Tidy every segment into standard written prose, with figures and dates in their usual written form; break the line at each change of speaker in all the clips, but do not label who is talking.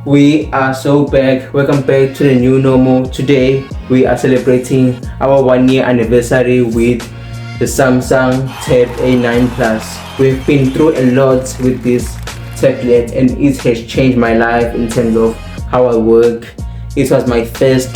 We are so back. Welcome back to the new normal. Today we are celebrating our 1 year anniversary with the Samsung Tab A9 Plus. We've been through a lot with this tablet and it has changed my life in terms of how I work. It was my first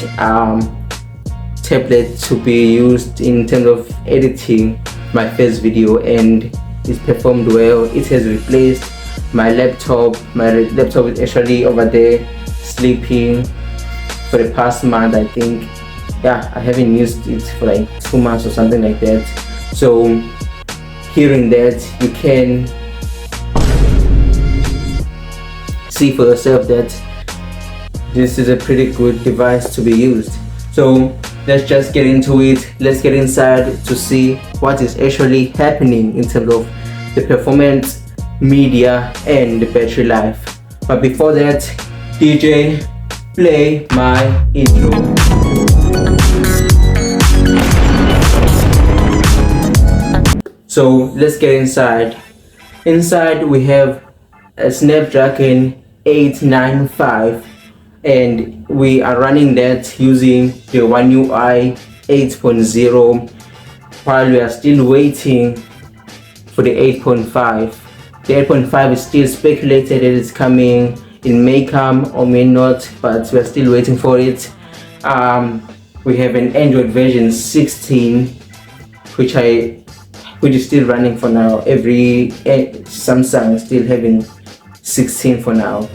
tablet to be used in terms of editing my first video, and it performed well. It has replaced my laptop. My laptop is actually over there sleeping for the past month, I think. Yeah, I haven't used it for like 2 months or something like that. So hearing that, you can see for yourself that this is a pretty good device to be used. So let's just get into it. Let's get inside to see what is actually happening in terms of the performance, media, and the battery life. But before that, DJ, play my intro. So let's get inside. Inside we have a Snapdragon 895, and we are running that using the One UI 8.0 while we are still waiting for the 8.5. The 8.5 is still speculated that it's coming. It may come or may not, but we're still waiting for it. We have an Android version 16, which is still running for now. Every Samsung is still having 16 for now.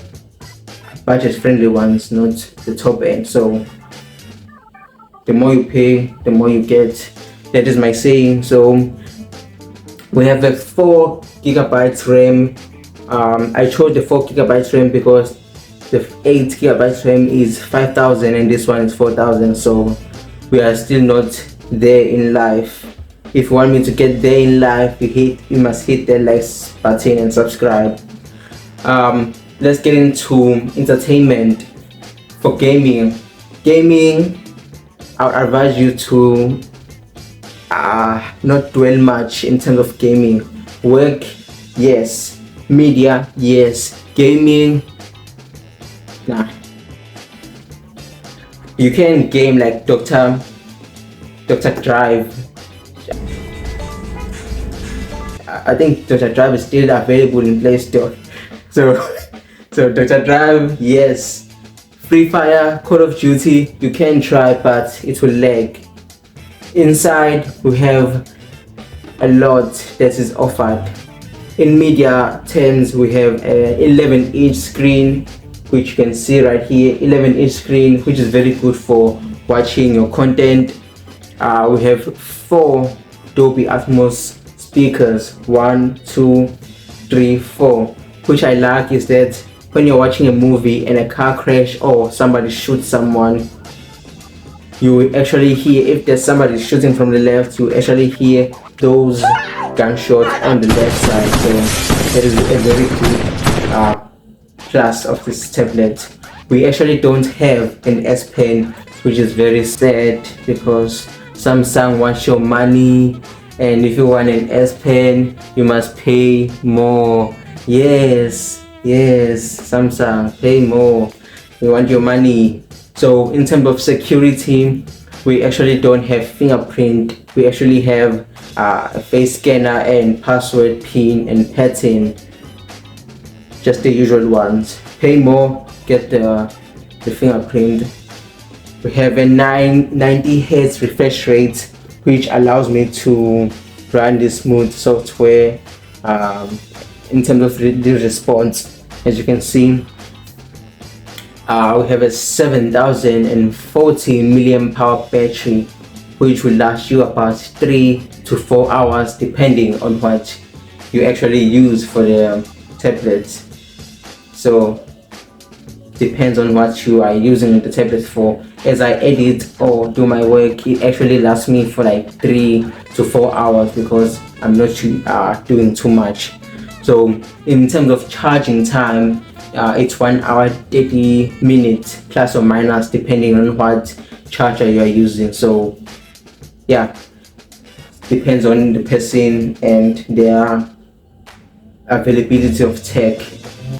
Budget friendly ones, not the top end. So the more you pay, the more you get. That is my saying. So we have a 4GB RAM. I chose the 4GB RAM because the 8GB RAM is 5,000 and this one is 4,000. So we are still not there in life. If you want me to get there in life, you must hit the like button and subscribe. Let's get into entertainment. For gaming, I would advise you to not dwell much in terms of gaming. Work, yes. Media, yes. Gaming, nah. You can game like Dr. Drive. I think Dr. Drive is still available in Play Store. So Dr. Drive, yes. Free Fire, Call of Duty, you can try, but it will lag. Inside we have a lot that is offered. In media terms, we have an 11-inch screen, which you can see right here. 11-inch screen, which is very good for watching your content. We have 4 Dolby Atmos speakers, 1, 2, 3, 4. Which I like is that when you're watching a movie and a car crash or somebody shoots someone, you will actually hear, if there's somebody shooting from the left, you actually hear those gunshots on the left side. So that is a very good plus of this tablet. We actually don't have an S Pen, which is very sad because Samsung wants your money, and if you want an S Pen, you must pay more. Yes, Samsung, pay more. We want your money. So in terms of security, we actually don't have fingerprint. We actually have a face scanner and password, pin, and pattern. Just the usual ones. Pay more, get the fingerprint. We have a 90 Hz refresh rate, which allows me to run this smooth software. In terms of the response, as you can see, we have a 7040 mAh battery, which will last you about 3 to 4 hours depending on what you actually use for the tablet. So depends on what you are using the tablet for. As I edit or do my work, it actually lasts me for like 3 to 4 hours because I'm not doing too much. So in terms of charging time, it's 1 hour 30 minutes plus or minus depending on what charger you are using. So yeah, depends on the person and their availability of tech.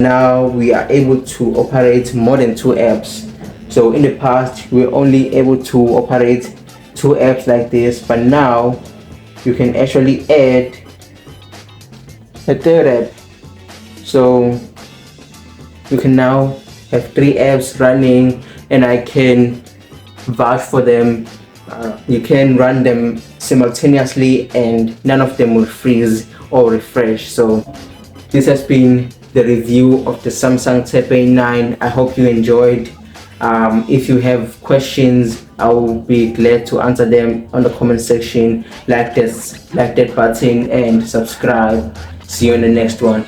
Now we are able to operate more than 2 apps. So in the past we were only able to operate 2 apps like this, but now you can actually add a third app. So you can now have 3 apps running, and I can vouch for them. You can run them simultaneously and none of them will freeze or refresh. So this has been the review of the Samsung TabA9. I hope you enjoyed. If you have questions, I will be glad to answer them on the comment section. Like that button and subscribe. See you in the next one.